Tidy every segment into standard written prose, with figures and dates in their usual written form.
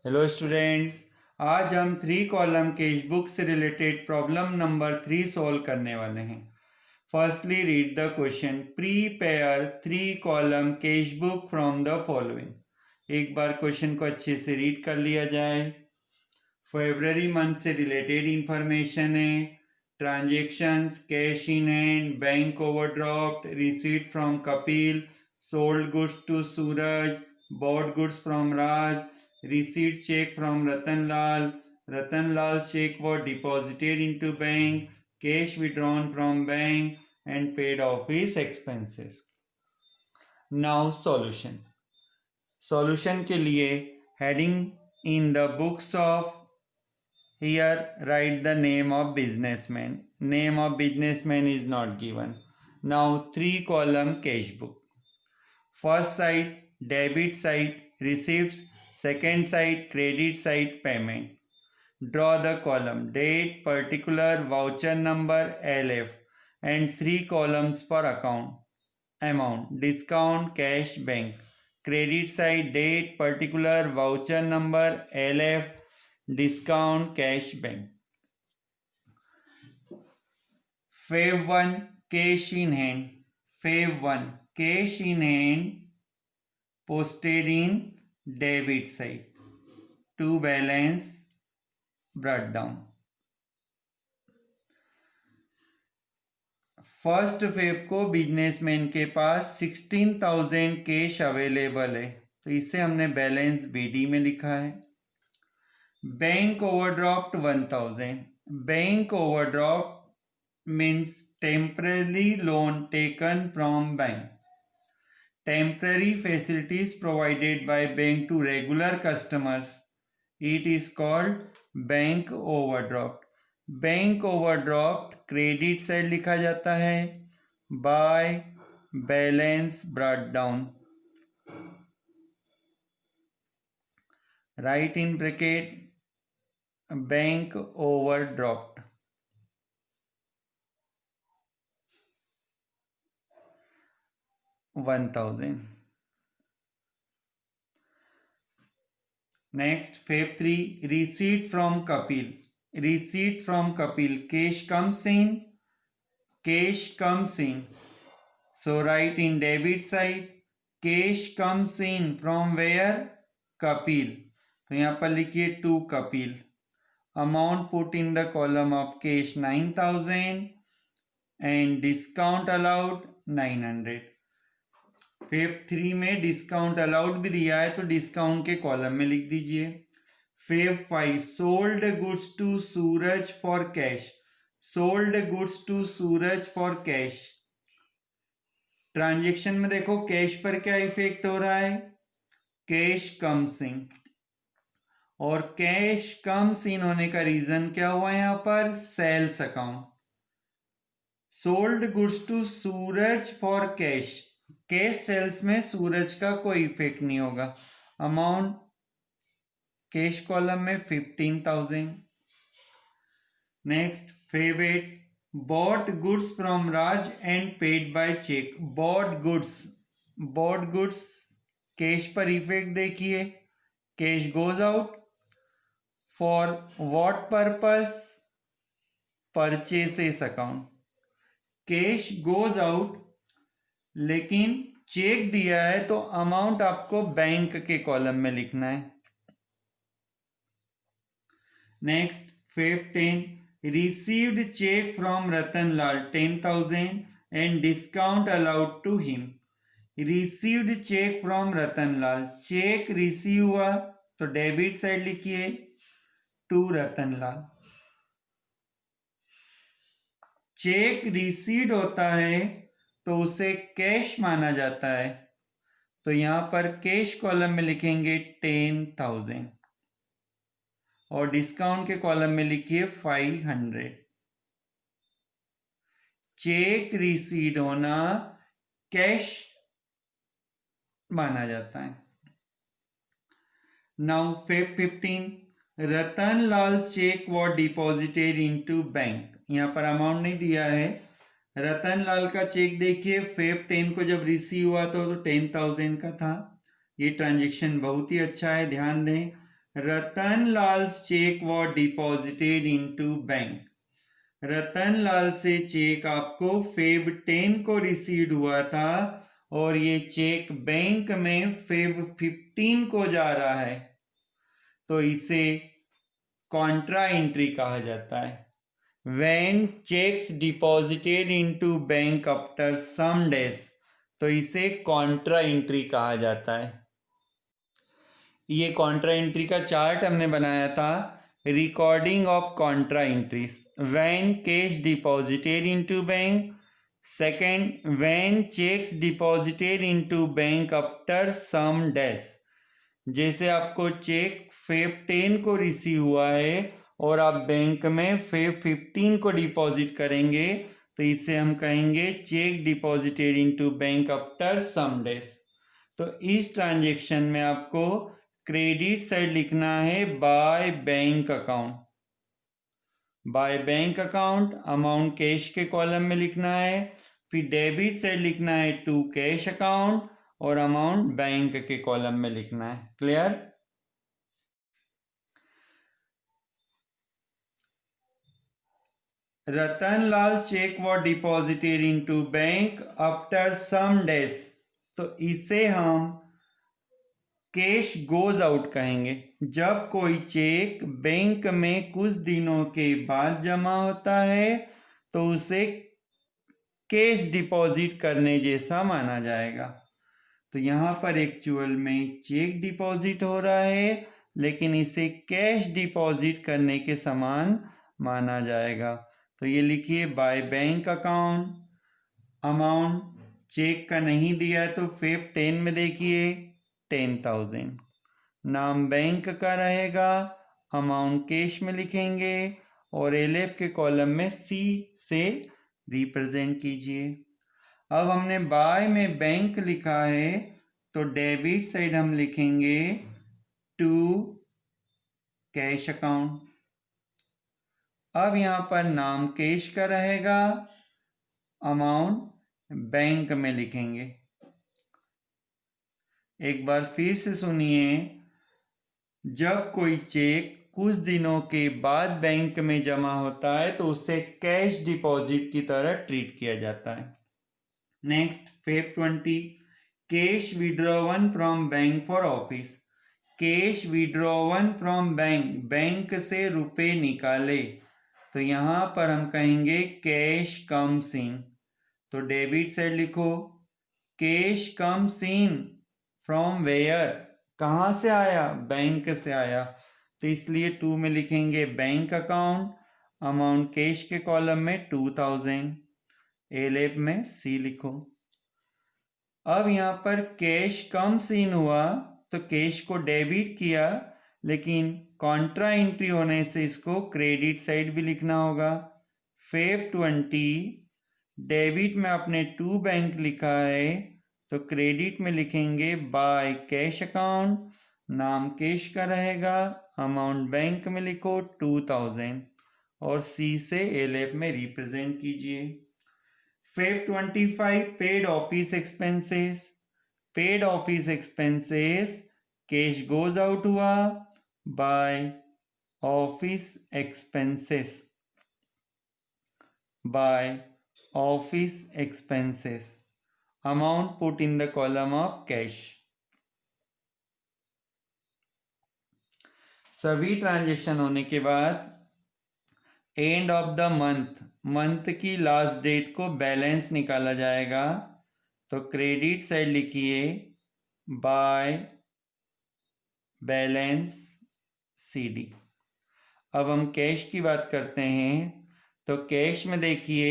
Hello students, आज हम 3 column cash book से रिलेटेड प्रॉब्लम नंबर 3 सॉल्व करने वाले हैं। Firstly read the question. Prepare 3 column cash book from the following. एक बार क्वेश्चन को अच्छे से रीड कर लिया जाए। फरवरी मंथ से रिलेटेड इंफॉर्मेशन है। Transactions, cash in hand, bank overdraft, receipt from Kapil, sold goods to Suraj, bought goods from Raj, receipt check from Ratan Lal, Ratan Lal's check was deposited into bank, cash withdrawn from bank and paid off his expenses. Now solution. Solution के लिए heading in the books of here write the name of businessman. Name of businessman is not given. Now 3 column cash book. First side debit side receipts, second side credit side payment. Draw the column date, particular, voucher number, LF and 3 columns for account. Amount, discount, cash, bank. Credit side date, particular, voucher number, LF, discount, cash, bank. Fave 1 cash in hand. Fave 1 cash in hand posted in debit side to balance brought down. First Feb को businessman के पास 16,000 cash available है, तो इसे हमने balance BD में लिखा है। Bank overdraft 1,000। Bank overdraft means temporary loan taken from bank. Temporary facilities provided by bank to regular customers. It is called bank overdraft. Bank overdraft credit side लिखा जाता है by balance brought down. Right in bracket bank overdraft. $1,000. Next, Feb 3, receipt from Kapil. Receipt from Kapil. Cash comes in. Cash comes in. So write in debit side. Cash comes in from where? Kapil. तो यहाँ पर लिखिए to Kapil. Amount put in the column of cash 9,000 and discount allowed 900. Feb 3 में discount allowed भी दिया है, तो discount के कॉलम में लिख दीजिए। Feb 5 sold goods to Suraj for cash. Sold goods to Suraj for cash. Transaction में देखो कैश पर क्या इफेक्ट हो रहा है, कैश कम्स इन, और कैश कम्स इन होने का रीजन क्या हुआ यहाँ पर, sales account. Sold goods to Suraj for cash. Cash sales में सूरज का कोई इफेक्ट नहीं होगा। अमाउंट कैश कॉलम में 15,000। Next Feb 8 bought goods from Raj and paid by cheque. Bought goods cash पर इफेक्ट देखिए, cash goes out for what purpose, purchases account. Cash goes out लेकिन cheque दिया है, तो अमाउंट आपको बैंक के कॉलम में लिखना है। Next Feb 10 received cheque from Ratan Lal 10,000 and discount allowed to him. Received cheque from Ratan Lal, cheque receive हुआ तो डेबिट साइड लिखिए to Ratan Lal. Cheque received होता है तो उसे कैश माना जाता है, तो यहां पर कैश कॉलम में लिखेंगे 10,000 और डिस्काउंट के कॉलम में लिखिए 500। चेक रिसीव्ड होना कैश माना जाता है। Now Feb 15 Ratan Lal cheque was deposited into bank. यहाँ पर अमाउंट नहीं दिया है। रतन लाल का चेक देखिए, फेब 10 को जब रिसीव हुआ तो 10,000 का था। ये ट्रांजेक्शन बहुत ही अच्छा है, ध्यान दें। रतनलाल's check was deposited into bank. Ratanlal से चेक आपको फेब 10 को रिसीव हुआ था और ये चेक बैंक में फेब 15 को जा रहा है, तो इसे कॉन्ट्रा एंट्री कहा जाता है। When checks deposited into bank after some days, तो इसे कॉन्ट्रा एंट्री कहा जाता है। ये कॉन्ट्रा एंट्री का चार्ट हमने बनाया था। Recording of contra entries, when cash deposited into bank. Second, when cheques deposited into bank after some days. जैसे आपको चेक फेब 10 को रिसीव हुआ है और आप बैंक में फेब 15 को डिपॉजिट करेंगे, तो इसे हम कहेंगे cheque deposited into bank after some days. तो इस ट्रांजेक्शन में आपको क्रेडिट साइड लिखना है by bank account. By bank account amount cash के कॉलम में लिखना है, फिर डेबिट साइड लिखना है टू कैश अकाउंट और अमाउंट बैंक के कॉलम में लिखना है। Clear? Ratanlal cheque was deposited into bank after some days, तो इसे हम कैश गोज आउट कहेंगे। जब कोई चेक बैंक में कुछ दिनों के बाद जमा होता है तो उसे कैश डिपॉजिट करने जैसा माना जाएगा। तो यहाँ पर एक्चुअल में चेक डिपॉजिट हो रहा है, लेकिन इसे कैश डिपॉजिट करने के समान माना जाएगा। तो ये लिखिए by bank account. Amount cheque का नहीं दिया है तो फेब 10 में देखिए 10,000। नाम बैंक का रहेगा, अमाउंट कैश में लिखेंगे और एलएफ के कॉलम में सी से रिप्रेजेंट कीजिए। अब हमने बाय में बैंक लिखा है तो डेबिट साइड हम लिखेंगे टू कैश अकाउंट। अब यहाँ पर नाम कैश का रहेगा, अमाउंट बैंक में लिखेंगे। एक बार फिर से सुनिए, जब कोई चेक कुछ दिनों के बाद बैंक में जमा होता है तो उसे कैश डिपॉजिट की तरह ट्रीट किया जाता है। Next Feb 20, cash withdrawn from bank for office. Cash withdrawn from bank, bank से रुपए निकाले, तो यहाँ पर हम कहेंगे कैश कम्स इन। तो डेबिट साइड लिखो cash comes in from where, कहाँ से आया? बैंक से आया, तो इसलिए 2 में लिखेंगे बैंक अकाउंट, अमाउंट कैश के कॉलम में 2000, एलेब में सी लिखो। अब यहाँ पर कैश कम्स इन हुआ तो कैश को डेबिट किया, लेकिन कॉन्ट्रा एंट्री होने से इसको क्रेडिट साइड भी लिखना होगा। फेब 20 डेबिट में आपने टू बैंक लिखा है तो क्रेडिट में लिखेंगे बाय कैश अकाउंट, नाम कैश का रहेगा, अमाउंट बैंक में लिखो 2000 और सी से एलएफ में रिप्रेजेंट कीजिए। Feb 25 paid office expenses. Paid office expenses cash goes out हुआ by office expenses, by office expenses, amount put in the column of cash। सभी ट्रांजेक्शन होने के बाद end of the month, month की last date को balance निकाला जाएगा, तो क्रेडिट साइड लिखिए बाय बैलेंस सीडी। अब हम कैश की बात करते हैं, तो कैश में देखिए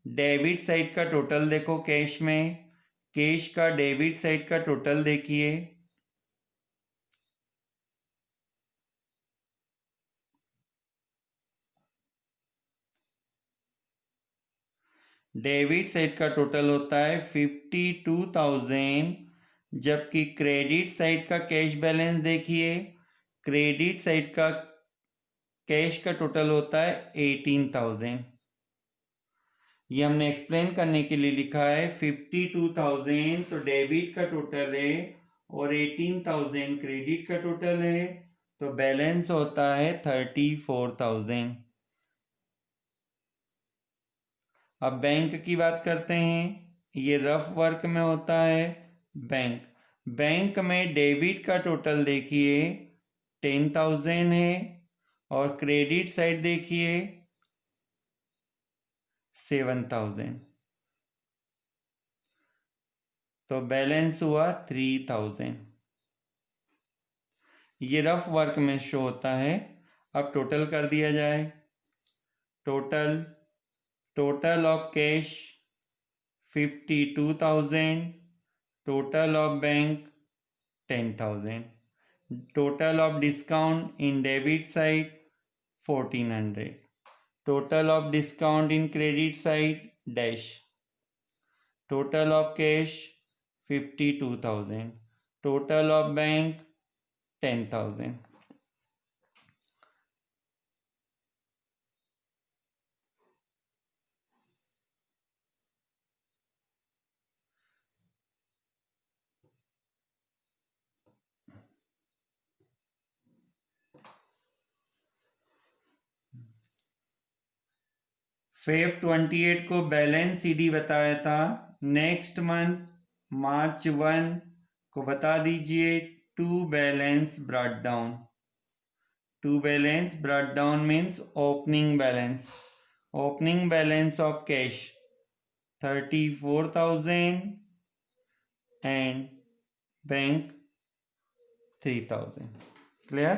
डेबिट साइड का टोटल देखो, कैश में कैश का डेबिट साइड का टोटल देखिए, डेबिट साइड का टोटल होता है 52,000, जबकि क्रेडिट साइड का कैश बैलेंस देखिए, क्रेडिट साइड का कैश का टोटल होता है 18,000। ये हमने एक्सप्लेन करने के लिए लिखा है 52,000 तो डेबिट का टोटल है और 18,000 क्रेडिट का टोटल है, तो बैलेंस होता है 34,000। अब बैंक की बात करते हैं। ये रफ वर्क में होता है। बैंक में डेबिट का टोटल देखिए 10,000 है और क्रेडिट साइड देखिए 7,000। तो बैलेंस हुआ 3,000। ये रफ वर्क में शो होता है। अब टोटल कर दिया जाए। Total of cash 52,000, total of bank 10,000, total of discount in debit side 1,400, total of discount in credit side dash, total of cash 52,000, total of bank 10,000. Feb 28 को बैलेंस सीडी बताया था। नेक्स्ट मंथ मार्च 1 को बता दीजिए to balance brought down. To balance brought down means opening balance. Opening balance of cash 34,000 and bank 3,000. Clear?